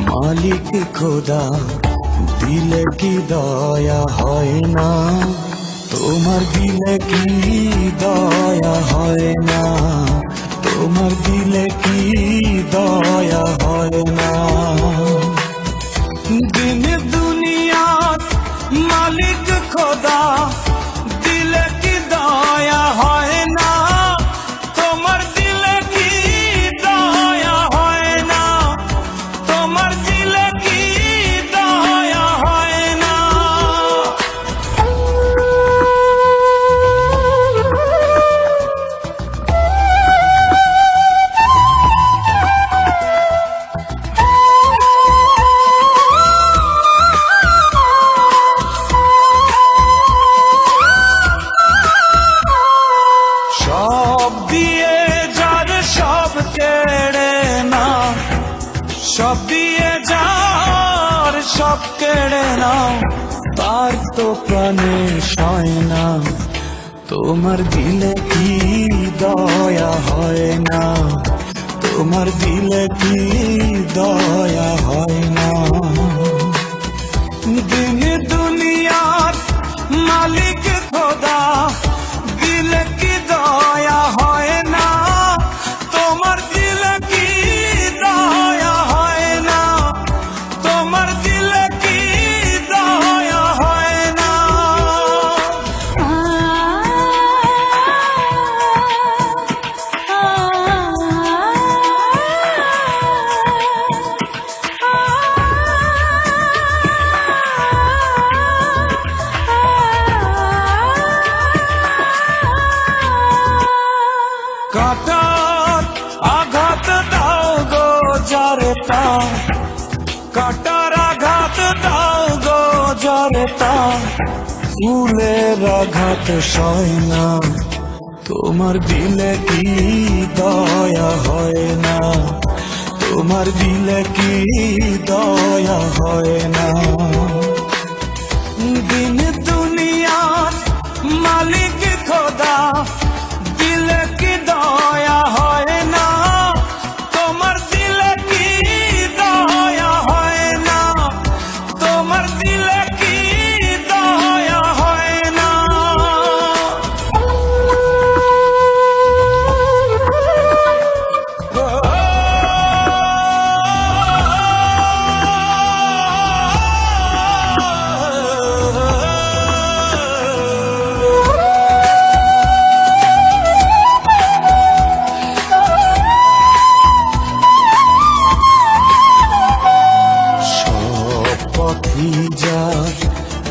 মালিক খোদা দিলে কি দয়া হয় না, তোমার দিলে কি দয়া হয় না, তোমার দিলে কি দয়া হয় না। দিন দুনিয়ার মালিক খোদা দিলে কি দয়া হয় না, তোমার দিলে কি দয়া হয় না, তোমার দিলে কি দয়া হয় না। সব দিয়ে যার সব কেড়ে না, সব দিয়ে যার সব কেড়ে নাও, তার তো প্রাণে সয় না, তোমার দিলে কি দয়া হয় না, তোমার দিলে কি দয়া হয় না। দিন দুনিয়ার মালিক খোদা দিলে কি দয়া হয় না, তোমার দিলে কি দয়া হয় না, তোমার দিলে কি দয়া হয় না। কাটার আঘাত দাও গো যারে তাও, কাটার আঘাত দাও গো যারে তাও, ফুলের আঘাত সয় না, তোমার দিলে কি দয়া হয় না, তোমার দিলে কি দয়া হয় না। দিন দুনিয়ার মালিক খোদা দিলে কি দয়া হয় না, তোমার দিলে কি দয়া হয় না, তোমার দিলে কি দয়া হয় না।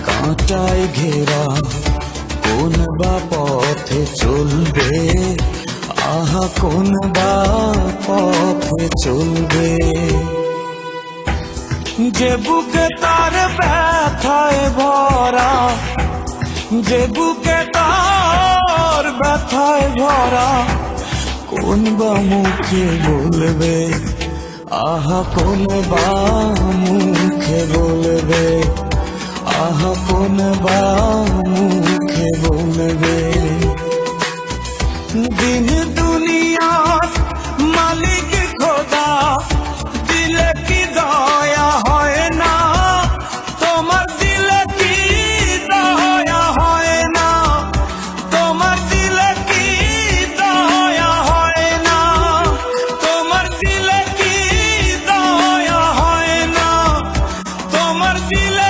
কাঁটায় ঘেরা কোন বা পথে চলবে, আহা কোন বা পথে চলবে। যে বুকে তার ব্যথায় ভরা, যে বুকে তার ব্যথায় ভরা, কোন বা মুখে বলবে, আহা কোন বা মুখে বলবে, আহা কোন বা মুখে বলবে। দিন দুনিয়ার মালিক খোদা দিলে কি দয়া হয় না, তোমার দিলে কি দয়া হয় না, তোমার দিলে কি দয়া হয় না, তোমার দিলে কি দয়া হয় না, তোমার দিলে